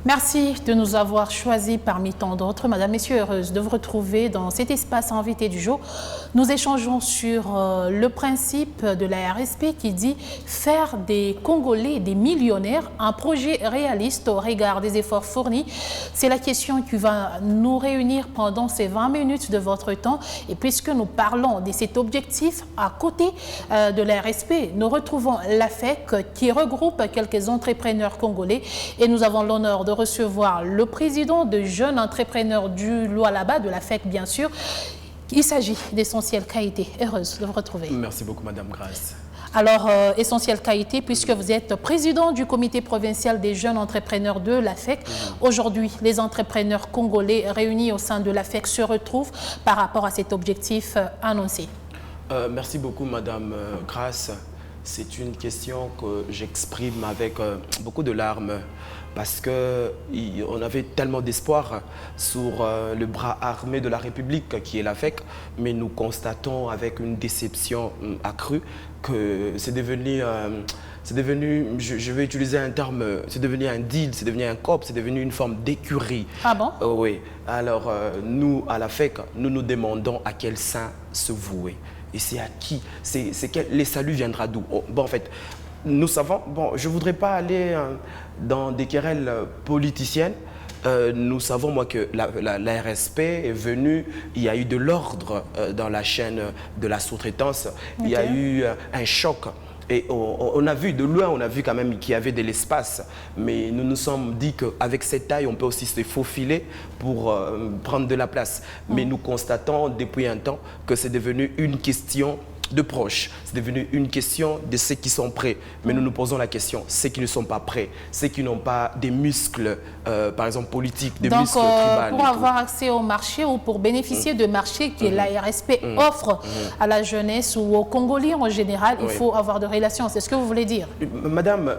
Merci de nous avoir choisis parmi tant d'autres. Madame, Messieurs, heureuse de vous retrouver dans cet espace invité du jour. Nous échangeons sur le principe de la RSP qui dit faire des Congolais des millionnaires, un projet réaliste au regard des efforts fournis. C'est la question qui va nous réunir pendant ces 20 minutes de votre temps. Et puisque nous parlons de cet objectif, à côté de la RSP, nous retrouvons l'AFEC qui regroupe quelques entrepreneurs congolais et nous avons l'honneur de recevoir le président de Jeunes Entrepreneurs du Lualaba, de l'AFEC bien sûr. Il s'agit d'Essentiel Kaïté. Heureuse de vous retrouver. Merci beaucoup Madame Grace. Alors, Essentiel Kaïté, puisque vous êtes président du comité provincial des jeunes entrepreneurs de l'AFEC, aujourd'hui, les entrepreneurs congolais réunis au sein de l'AFEC se retrouvent par rapport à cet objectif annoncé. Merci beaucoup Madame Grace. C'est une question que j'exprime avec beaucoup de larmes parce qu'on avait tellement d'espoir sur le bras armé de la République qui est l'AFEC, mais nous constatons avec une déception accrue que c'est devenu, je vais utiliser un terme, c'est devenu un deal, c'est devenu un COP, c'est devenu une forme d'écurie. Ah bon? Oui. Alors nous, à l'AFEC, nous nous demandons à quel saint se vouer. Et c'est à qui? Les saluts viendra d'où? Bon, en fait, nous savons, bon, je ne voudrais pas aller dans des querelles politiciennes. Nous savons, moi, que la RSP est venue, il y a eu de l'ordre dans la chaîne de la sous-traitance, okay. Il y a eu un choc. Et on a vu, de loin, on a vu quand même qu'il y avait de l'espace. Mais nous nous sommes dit qu'avec cette taille, on peut aussi se faufiler pour prendre de la place. Mais nous constatons depuis un temps que c'est devenu une question de proches. C'est devenu une question de ceux qui sont prêts. Mais nous nous posons la question, ceux qui ne sont pas prêts, ceux qui n'ont pas des muscles, par exemple politiques, des muscles tribaux. Pour avoir accès au marché ou pour bénéficier de marché que la RSP offre à la jeunesse ou aux Congolais en général, il faut avoir de relations. C'est ce que vous voulez dire? Madame,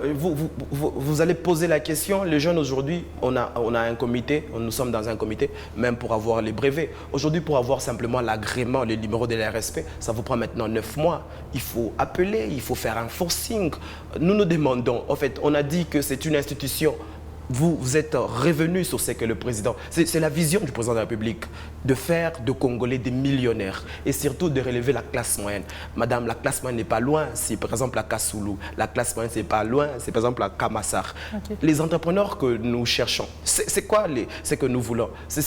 vous allez poser la question. Les jeunes aujourd'hui, on a un comité, nous sommes dans un comité, même pour avoir les brevets. Aujourd'hui, pour avoir simplement l'agrément, les numéros de la RSP, ça vous prend maintenant 9 mois. Il faut appeler, il faut faire un forcing. Nous nous demandons, en fait, on a dit que c'est une institution. Vous êtes revenu sur ce que le président... C'est la vision du président de la République de faire de Congolais des millionnaires et surtout de relever la classe moyenne. Madame, la classe moyenne n'est pas loin. C'est par exemple la Kassoulou. La classe moyenne, c'est pas loin. C'est par exemple la Kamassar. Okay. Les entrepreneurs que nous cherchons, c'est quoi ce que nous voulons? C'est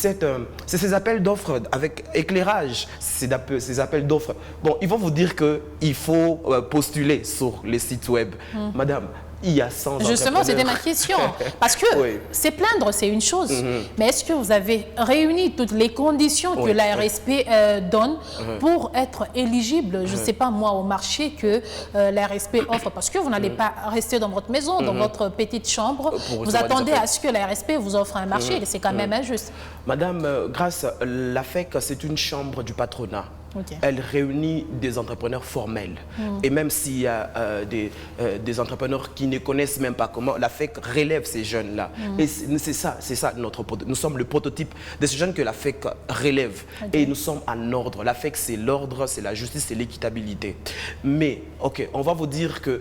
ces appels d'offres avec éclairage. Ces appels d'offres. Bon, ils vont vous dire qu'il faut postuler sur les sites web. Madame, il y a 100 Justement, c'était ma question. Parce que c'est plaindre, c'est une chose. Mais est-ce que vous avez réuni toutes les conditions que la RSP donne pour être éligible, je ne sais pas moi, au marché que la RSP offre? Parce que vous n'allez pas rester dans votre maison, dans votre petite chambre. Vous attendez à ce que la RSP vous offre un marché. C'est quand même injuste. Madame, grâce à l'AFEC, c'est une chambre du patronat. Okay. Elle réunit des entrepreneurs formels. Et même s'il y a des entrepreneurs qui ne connaissent même pas comment, l'AFEC relève ces jeunes-là. Et c'est ça nous sommes le prototype de ces jeunes que l'AFEC relève. Okay. Et nous sommes en ordre. L'AFEC, c'est l'ordre, c'est la justice, c'est l'équitabilité. Mais, ok, on va vous dire que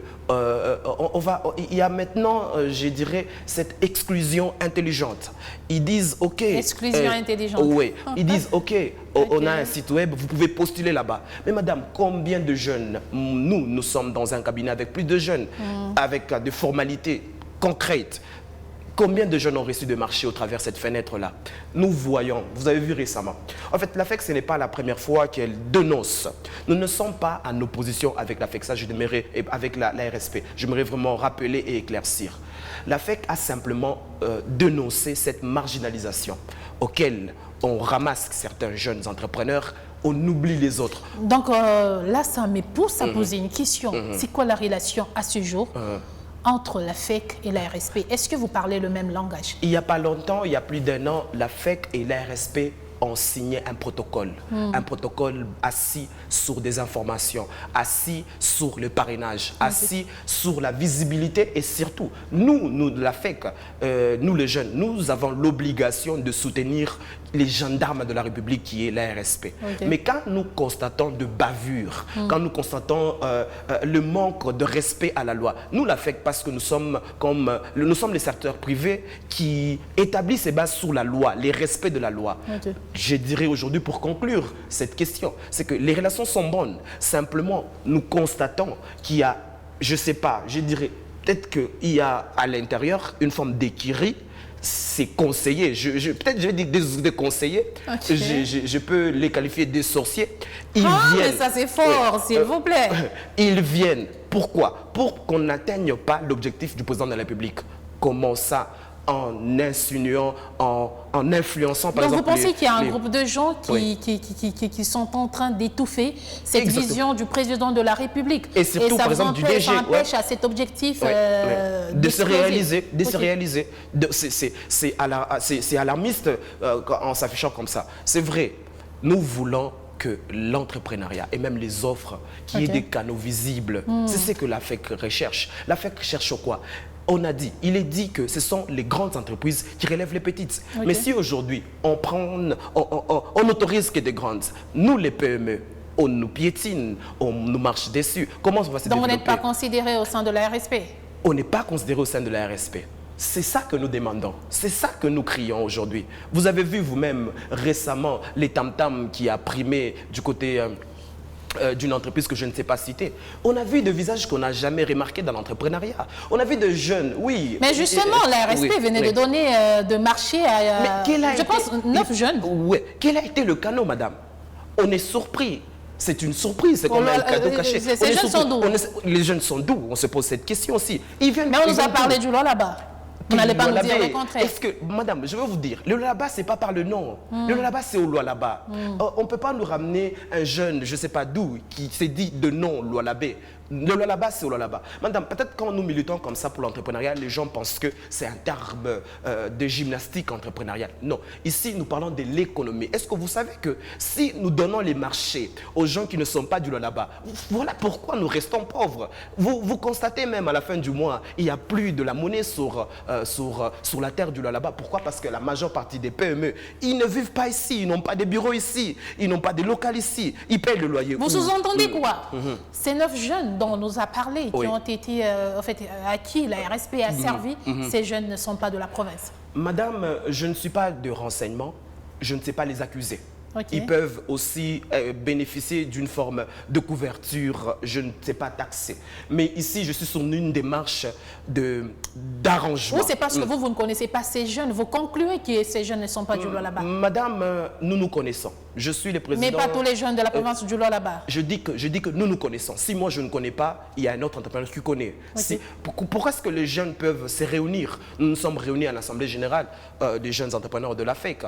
il y a maintenant, je dirais, cette exclusion intelligente. Ils disent, ok... Exclusion intelligente. Oui, ils disent, ok, on a un site web, vous pouvez postuler là-bas. Mais madame, combien de jeunes, nous sommes dans un cabinet avec plus de jeunes, avec des formalités concrètes. Combien de jeunes ont reçu de marché au travers de cette fenêtre-là? Nous voyons, vous avez vu récemment. En fait, l'AFEC, ce n'est pas la première fois qu'elle dénonce. Nous ne sommes pas en opposition avec l'AFEC, ça je aimerais, avec la RSP. J'aimerais vraiment rappeler et éclaircir. L'AFEC a simplement dénoncé cette marginalisation auquel on ramasse certains jeunes entrepreneurs, on oublie les autres. Donc là, ça me pousse à poser une question. C'est quoi la relation à ce jour entre l'AFEC et la RSP? Est-ce que vous parlez le même langage? Il n'y a pas longtemps, il y a plus d'1 an, l'AFEC et la RSP ont signé un protocole assis sur des informations, assis sur le parrainage, assis sur la visibilité et surtout, nous de la FEC, nous les jeunes, nous avons l'obligation de soutenir les gendarmes de la République qui est la RSP. Mais quand nous constatons de bavures, quand nous constatons le manque de respect à la loi, nous la FEC, parce que nous sommes les secteurs privés qui établissent ses bases sur la loi, les respects de la loi. Je dirais aujourd'hui pour conclure cette question, c'est que les relations sont bonnes. Simplement, nous constatons qu'il y a, je ne sais pas, je dirais peut-être qu'il y a à l'intérieur une forme d'écurie. C'est conseillé, peut-être je vais dire des conseillers, je peux les qualifier des sorciers. Ils viennent, mais ça c'est fort, s'il vous plaît. Ils viennent, pourquoi? Pour qu'on n'atteigne pas l'objectif du président de la République. Comment ça? En insinuant, en influençant par exemple. Donc vous pensez qu'il y a un groupe de gens qui sont en train d'étouffer cette vision du président de la République. Et surtout par exemple du DG. Ça empêche à cet objectif de se réaliser. C'est alarmiste en s'affichant comme ça. C'est vrai, nous voulons que l'entrepreneuriat et même les offres, qu'il y ait des canaux visibles, c'est ce que la FEC recherche. La FEC cherche quoi? On a dit, il est dit que ce sont les grandes entreprises qui relèvent les petites. Mais si aujourd'hui, on autorise que des grandes, nous les PME, on nous piétine, on nous marche dessus, comment on va se développer? Donc vous n'êtes pas considéré au sein de la RSP? On n'est pas considéré au sein de la RSP. C'est ça que nous demandons, c'est ça que nous crions aujourd'hui. Vous avez vu vous-même récemment les tam-tams qui a primé du côté d'une entreprise que je ne sais pas citer. On a vu des visages qu'on n'a jamais remarqués dans l'entrepreneuriat. On a vu des jeunes, oui. Mais justement, la RSP venait de donner de marché à, je pense, 9 jeunes. Oui. Quel a été le canot, madame? On est surpris. C'est une surprise, c'est comme un cadeau caché. Ces jeunes sont d'où? Les jeunes sont d'où? On se pose cette question aussi. Mais on nous a parlé du loi là-bas. Vous n'allez pas nous dire le contraire. Est-ce que, madame, je vais vous dire, le là-bas, ce n'est pas par le nom. Le là-bas, c'est au loi là-bas. On ne peut pas nous ramener un jeune, je ne sais pas d'où, qui s'est dit de non, loi là-bas. Le loi là-bas, c'est au loi là-bas. Madame, peut-être quand nous militons comme ça pour l'entrepreneuriat, les gens pensent que c'est un terme de gymnastique entrepreneuriale. Non, ici, nous parlons de l'économie. Est-ce que vous savez que si nous donnons les marchés aux gens qui ne sont pas du loi là-bas, voilà pourquoi nous restons pauvres. Vous constatez même à la fin du mois, il n'y a plus de la monnaie sur la terre du loi là-bas. Pourquoi? Parce que la majeure partie des PME, ils ne vivent pas ici, ils n'ont pas de bureaux ici, ils n'ont pas de local ici, ils payent le loyer. Vous sous-entendez quoi? Ces 9 jeunes dont on nous a parlé, qui ont été, en fait, à qui la RSP a servi, ces jeunes ne sont pas de la province. Madame, je ne suis pas de renseignement, je ne sais pas les accuser. Ils peuvent aussi bénéficier d'une forme de couverture, je ne sais pas taxer. Mais ici, je suis sur une démarche d'arrangement. Ou c'est parce que vous ne connaissez pas ces jeunes, vous concluez que ces jeunes ne sont pas du loi là-bas. Madame, nous nous connaissons. Je suis le président... Mais pas tous les jeunes de la province du loi là-bas. Je dis que nous nous connaissons. Si moi je ne connais pas, il y a un autre entrepreneur qui connaît. Pourquoi est-ce que les jeunes peuvent se réunir? Nous nous sommes réunis à l'Assemblée générale des jeunes entrepreneurs de la FEC.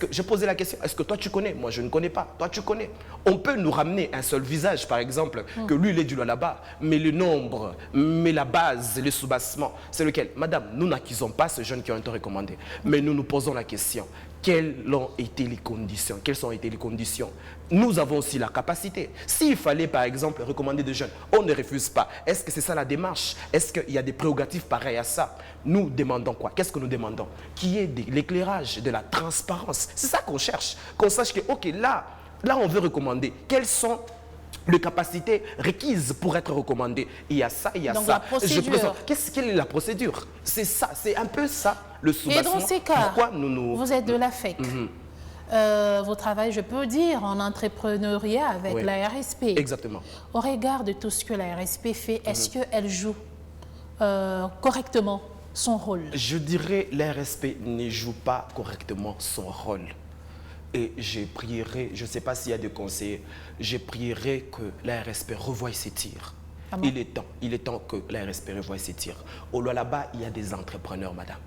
J'ai posé la question, est-ce que toi tu connais? Moi je ne connais pas, toi tu connais. On peut nous ramener un seul visage par exemple, que lui il est du loi là-bas, mais le nombre, mais la base, le soubassement, c'est lequel? Madame, nous n'accusons pas ces jeunes qui ont été recommandés, mais nous nous posons la question. Quelles ont été les conditions? Quelles ont été les conditions? Nous avons aussi la capacité. S'il fallait, par exemple, recommander des jeunes, on ne refuse pas. Est-ce que c'est ça la démarche? Est-ce qu'il y a des prérogatives pareilles à ça? Nous demandons quoi? Qu'est-ce que nous demandons? Qu'il y ait de l'éclairage, de la transparence. C'est ça qu'on cherche. Qu'on sache que, ok, là, on veut recommander. Quelles sont les capacités requises pour être recommandé? Il y a ça, il y a donc ça. La procédure. Quelle est la procédure? C'est ça, c'est un peu ça, le soubassement. Et dans ces cas, pourquoi vous êtes de la FEC. Vous travaillez, je peux dire, en entrepreneuriat avec la RSP. Exactement. Au regard de tout ce que la RSP fait, est-ce qu'elle joue correctement son rôle? Je dirais que la RSP ne joue pas correctement son rôle. Et je prierai, je ne sais pas s'il y a des conseillers, je prierai que la RSP revoie ses tirs. Il est temps que la RSP revoie ses tirs. Au loi là-bas, il y a des entrepreneurs, madame,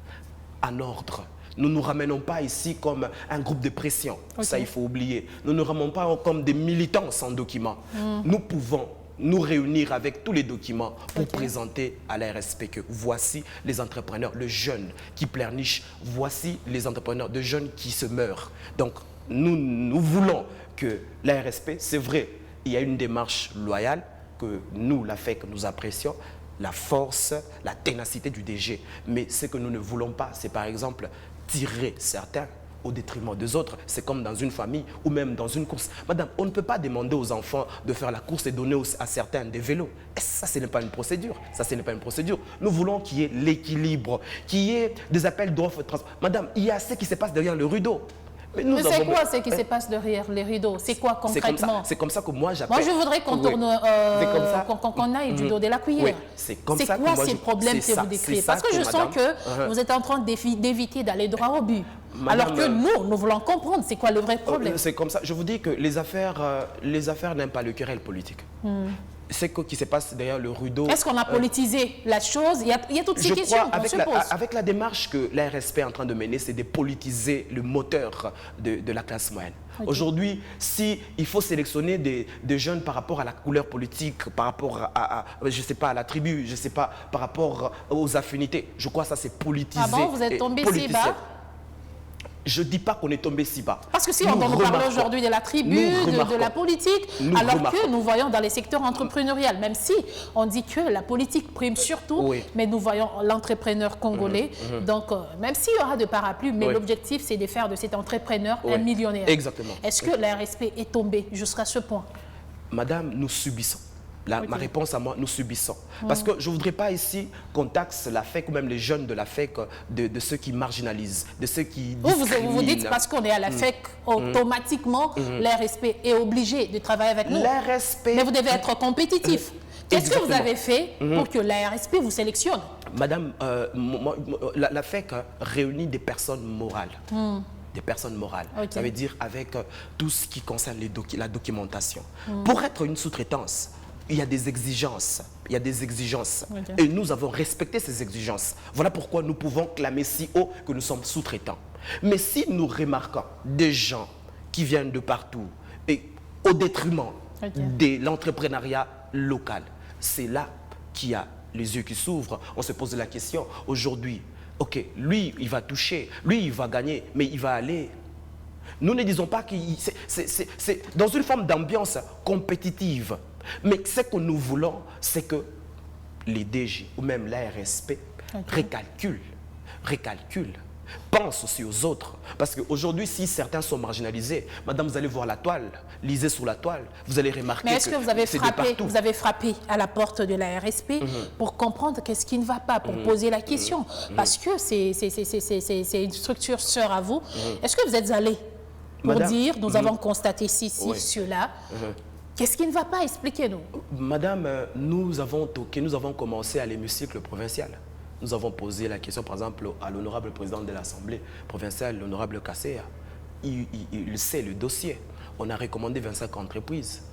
en ordre. Nous ne nous ramenons pas ici comme un groupe de pression. Ça, il faut oublier. Nous ne nous ramenons pas comme des militants sans documents. Nous pouvons nous réunir avec tous les documents pour présenter à la RSP que voici les entrepreneurs, le jeune qui pleurniche, voici les entrepreneurs, de jeunes qui se meurent. Donc, nous voulons que la RSP, c'est vrai, il y a une démarche loyale que nous, la FEC, nous apprécions, la force, la ténacité du DG. Mais ce que nous ne voulons pas, c'est par exemple tirer certains au détriment des autres. C'est comme dans une famille ou même dans une course. Madame, on ne peut pas demander aux enfants de faire la course et donner à certains des vélos. Et ça, ce n'est pas une procédure. Ça, ce n'est pas une procédure. Nous voulons qu'il y ait l'équilibre, qu'il y ait des appels d'offres. Madame, il y a ce qui se passe derrière le rideau. Mais c'est quoi ce qui se passe derrière les rideaux? C'est quoi concrètement? C'est comme ça que moi j'appelle. Moi je voudrais qu'on tourne, qu'on aille du dos de la cuillère. Oui. C'est quoi ces problèmes que vous décrivez? Parce que je sens que vous êtes en train d'éviter d'aller droit au but. Alors que nous voulons comprendre c'est quoi le vrai problème. C'est comme ça. Je vous dis que les affaires n'aiment pas le querelle politique. C'est ce qui se passe derrière le rideau. Est-ce qu'on a politisé la chose? Il y a toutes ces questions qu'on se pose. Avec la démarche que la RSP est en train de mener, c'est de politiser le moteur de la classe moyenne. Aujourd'hui, il faut sélectionner des jeunes par rapport à la couleur politique, par rapport je sais pas, à la tribu, je ne sais pas, par rapport aux affinités, je crois que ça c'est politisé. Ah bon, vous êtes tombé si bas? Je ne dis pas qu'on est tombé si bas. Parce que si on parle aujourd'hui de la tribu, de la politique, alors que nous voyons dans les secteurs entrepreneuriaux, même si on dit que la politique prime surtout, mais nous voyons l'entrepreneur congolais. Donc, même s'il y aura de parapluies, mais l'objectif, c'est de faire de cet entrepreneur un millionnaire. Exactement. Est-ce que la RSP est tombée jusqu'à ce point? Madame, nous subissons. Ma réponse à moi, nous subissons. Parce que je ne voudrais pas ici qu'on taxe la FEC ou même les jeunes de la FEC de ceux qui marginalisent, de ceux qui discriminent. Vous dites parce qu'on est à la FEC, automatiquement, l'RSP est obligé de travailler avec nous. Mais vous devez être compétitif. Qu'est-ce que vous avez fait pour que la RSP vous sélectionne? Madame, la FEC réunit des personnes morales. Des personnes morales. Ça veut dire avec tout ce qui concerne la documentation. Pour être une sous-traitance, il y a des exigences. Il y a des exigences. Et nous avons respecté ces exigences. Voilà pourquoi nous pouvons clamer si haut que nous sommes sous-traitants. Mais si nous remarquons des gens qui viennent de partout et au détriment de l'entrepreneuriat local, c'est là qu'il y a les yeux qui s'ouvrent. On se pose la question aujourd'hui. Ok, lui, il va toucher, lui, il va gagner, mais il va aller. Nous ne disons pas que c'est dans une forme d'ambiance compétitive. Mais ce que nous voulons, c'est que les DG ou même la RSP récalculent, pensent aussi aux autres. Parce qu'aujourd'hui, si certains sont marginalisés, madame, vous allez voir la toile, lisez sur la toile, vous allez remarquer que vous avez frappé à la porte de la RSP pour comprendre qu'est-ce qui ne va pas, pour poser la question. Parce que c'est une structure sœur à vous. Est-ce que vous êtes allé pour dire, nous avons constaté ceci, cela qu'est-ce qui ne va pas? Expliquez-nous. Madame, nous avons commencé à l'hémicycle provincial. Nous avons posé la question, par exemple, à l'honorable président de l'Assemblée provinciale, l'honorable Kasséa. Il sait le dossier. On a recommandé 25 entreprises.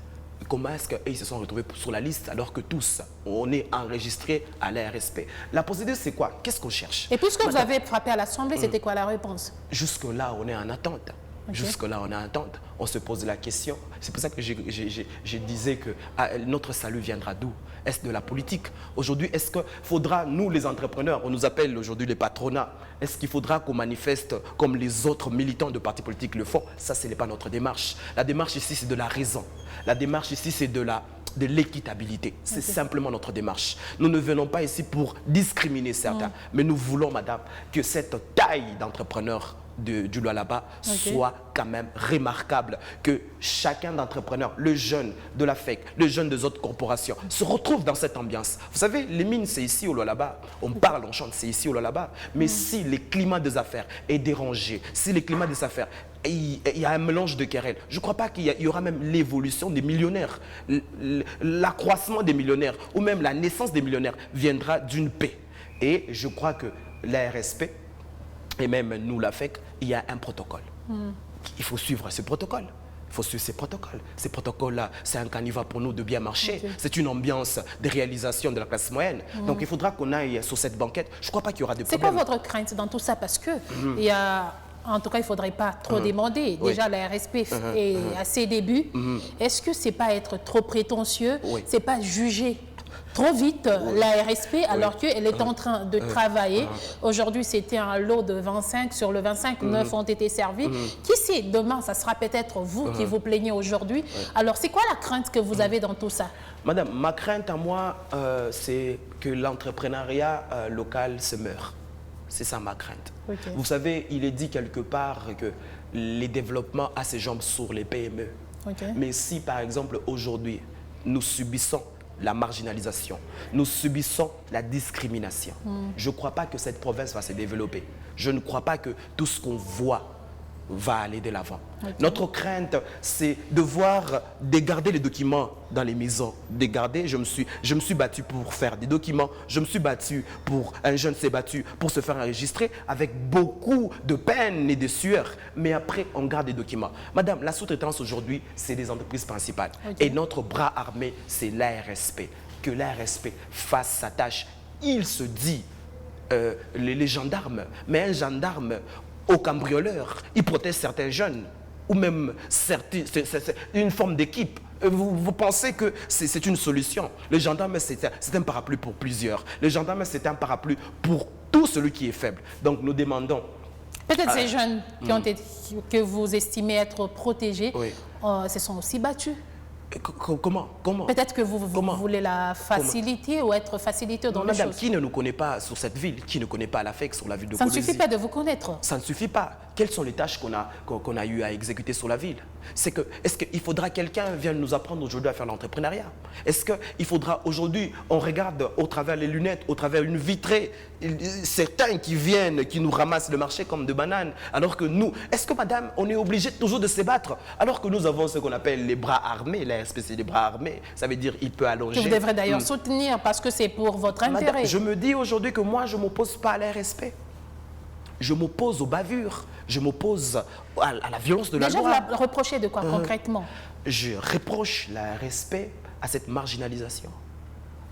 Comment est-ce qu'ils se sont retrouvés sur la liste alors que tous, on est enregistrés à la RSP? La procédure, c'est quoi? Qu'est-ce qu'on cherche? Et puisque vous avez frappé à l'Assemblée, c'était quoi la réponse? Jusque-là, on est en attente. Jusque-là, on est en attente. On se pose la question. C'est pour ça que je disais que notre salut viendra d'où? Est-ce de la politique? Aujourd'hui, est-ce qu'il faudra, nous les entrepreneurs, on nous appelle aujourd'hui les patronats, est-ce qu'il faudra qu'on manifeste comme les autres militants de partis politiques le font? Ça, ce n'est pas notre démarche. La démarche ici, c'est de la raison. La démarche ici, c'est de l'équitabilité. C'est simplement notre démarche. Nous ne venons pas ici pour discriminer certains, mais nous voulons, madame, que cette taille d'entrepreneurs du Lualaba soit quand même remarquable, que chacun d'entrepreneurs, le jeune de la FEC, le jeune des autres corporations, se retrouve dans cette ambiance. Vous savez, les mines, c'est ici au Lualaba. On parle, on chante, c'est ici au Lualaba. Mais si le climat des affaires est dérangé, si le climat des affaires, il y a un mélange de querelles, je ne crois pas qu'il y aura même l'évolution des millionnaires. L'accroissement des millionnaires ou même la naissance des millionnaires viendra d'une paix. Et je crois que la RSP, et même nous, la FEC, il y a un protocole. Il faut suivre ce protocole. Il faut suivre ces protocoles. Ces protocoles-là, c'est un canevas pour nous de bien marcher. C'est une ambiance de réalisation de la classe moyenne. Donc il faudra qu'on aille sur cette banquette. Je ne crois pas qu'il y aura de problème. C'est quoi votre crainte dans tout ça? Parce que il y a en tout cas, il ne faudrait pas trop demander. Déjà, la RSP est à ses débuts. Est-ce que ce n'est pas être trop prétentieux? Ce n'est pas juger trop vite la RSP alors qu'elle est en train de travailler. Aujourd'hui, c'était un lot de 25. Sur le 25, 9 ont été servis. Qui sait, demain, ça sera peut-être vous qui vous plaignez aujourd'hui. Alors, c'est quoi la crainte que vous avez dans tout ça? Madame, ma crainte à moi, c'est que l'entrepreneuriat local se meure. C'est ça ma crainte. Vous savez, il est dit quelque part que les développements ont ses jambes sur les PME. Mais si, par exemple, aujourd'hui, nous subissons la marginalisation, nous subissons la discrimination, je ne crois pas que cette province va se développer. Je ne crois pas que tout ce qu'on voit va aller de l'avant. Notre crainte, c'est de voir dégarder les documents dans les maisons. Dégarder, je me suis battu pour faire des documents. Je me suis battu pour, un jeune s'est battu pour se faire enregistrer avec beaucoup de peine et de sueur. Mais après, on garde des documents. Madame, la sous-traitance aujourd'hui, c'est des entreprises principales. Et notre bras armé, c'est l'ARSP. Que l'ARSP fasse sa tâche. Il se dit, les gendarmes, mais un gendarme au cambrioleur, il protège certains jeunes ou même une forme d'équipe. Vous pensez que c'est une solution? Le gendarme, c'est un parapluie pour plusieurs. Le gendarme, c'est un parapluie pour tout celui qui est faible. Donc nous demandons... Peut-être ces jeunes que vous estimez être protégés se sont aussi battus. Comment? Peut-être que vous voulez la faciliter ou être facilité dans les choses. Qui ne nous connaît pas sur cette ville? Qui ne connaît pas l'AFEC sur la ville de Ça ne Codesi? suffit pas de vous connaître. Ça ne suffit pas. Quelles sont les tâches qu'on a eu à exécuter sur la ville? Est-ce qu'il faudra quelqu'un vienne nous apprendre aujourd'hui à faire l'entrepreneuriat? Est-ce qu'il faudra aujourd'hui, on regarde au travers les lunettes, au travers une vitrée, certains qui viennent, qui nous ramassent le marché comme de bananes, alors que nous, est-ce que madame, on est obligé toujours de se battre, alors que nous avons ce qu'on appelle les bras armés, la RSP des bras armés, ça veut dire il peut allonger. Que vous devrez d'ailleurs soutenir parce que c'est pour votre intérêt. Madame, je me dis aujourd'hui que moi, je ne m'oppose pas à la RSP. Je m'oppose aux bavures, je m'oppose à la violence de la loi. Déjà, vous la reprochez de quoi concrètement? Je reproche la RSP à cette marginalisation.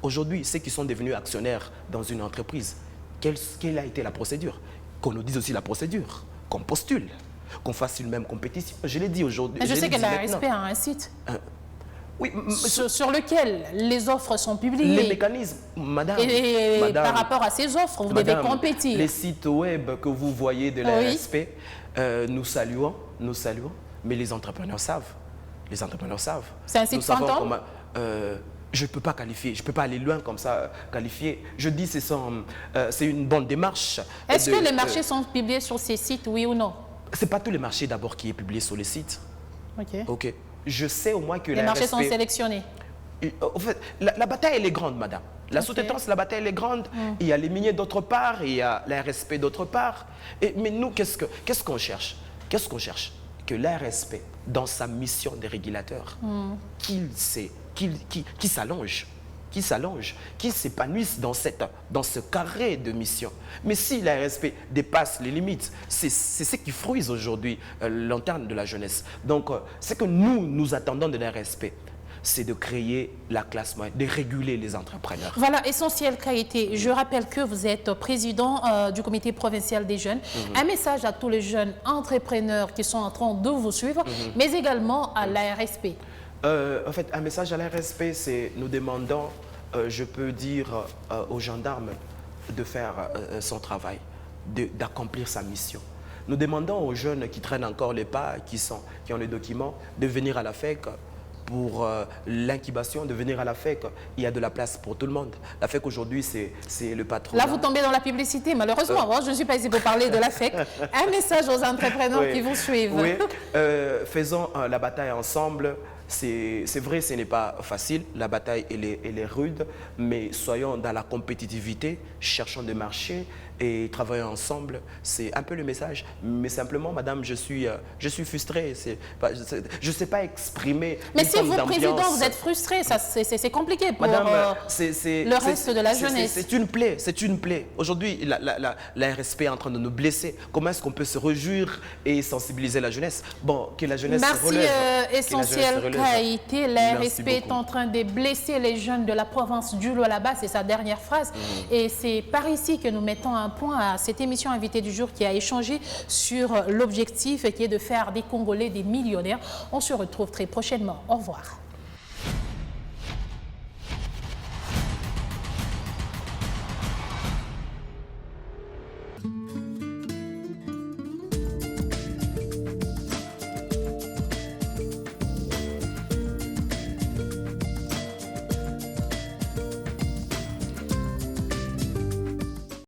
Aujourd'hui, ceux qui sont devenus actionnaires dans une entreprise, quelle a été la procédure? Qu'on nous dise aussi la procédure, qu'on postule, qu'on fasse une même compétition. Je l'ai dit aujourd'hui. Je sais que la RSP a un site. Oui, sur lequel les offres sont publiées. Les mécanismes, madame. Et par rapport à ces offres, vous devez compétir. Les sites web que vous voyez de la RSP, nous saluons, mais les entrepreneurs savent. Les entrepreneurs savent. C'est un site fantôme? Je ne peux pas qualifier, je ne peux pas aller loin comme ça, qualifier. Je dis que c'est une bonne démarche. Est-ce que les marchés sont publiés sur ces sites, oui ou non? Ce n'est pas tous les marchés d'abord qui est publié sur les sites. Ok. Je sais au moins que les marchés sont sélectionnés. En fait, la bataille, elle est grande, madame. La sous-traitance, la bataille, elle est grande. Il y a les miniers d'autre part, il y a la RSP d'autre part. Mais nous, qu'est-ce qu'on cherche? Qu'est-ce qu'on cherche? Que la RSP, dans sa mission de régulateur, qu'il s'allonge, qu'il s'épanouisse dans ce carré de mission. Mais si la RSP dépasse les limites, c'est ce qui fruise aujourd'hui l'antenne de la jeunesse. Donc, ce que nous attendons de la RSP, c'est de créer la classe moyenne, de réguler les entrepreneurs. Voilà, Essentiel Qualité. Je rappelle que vous êtes président du comité provincial des jeunes. Un message à tous les jeunes entrepreneurs qui sont en train de vous suivre, mais également à la RSP. En fait, un message à la RSP, c'est nous demandons, je peux dire aux gendarmes de faire son travail, d'accomplir sa mission. Nous demandons aux jeunes qui traînent encore les pas, qui ont les documents, de venir à la FEC pour l'incubation, de venir à la FEC. Il y a de la place pour tout le monde. La FEC aujourd'hui, c'est le patron. Là, vous tombez dans la publicité, malheureusement. Moi, je ne suis pas ici pour parler de la FEC. Un message aux entrepreneurs qui vous suivent. Oui, faisons la bataille ensemble. C'est vrai, ce n'est pas facile, la bataille elle est rude, mais soyons dans la compétitivité, cherchons des marchés et travaillons ensemble. C'est un peu le message, mais simplement, madame, je suis frustré, je ne sais pas exprimer. Mais si vous, président, vous êtes frustré, c'est compliqué pour madame, le reste de la jeunesse. C'est une plaie. Aujourd'hui, la RSP est en train de nous blesser. Comment est-ce qu'on peut se réjouir et sensibiliser la jeunesse? Bon, que la jeunesse se relève. Merci, Essentiel Qualité. La RSP est en train de blesser les jeunes de la province du Lualaba, c'est sa dernière phrase. Et c'est par ici que nous mettons un point à cette émission Invité du jour qui a échangé sur l'objectif qui est de faire des Congolais des millionnaires. On se retrouve très prochainement. Au revoir.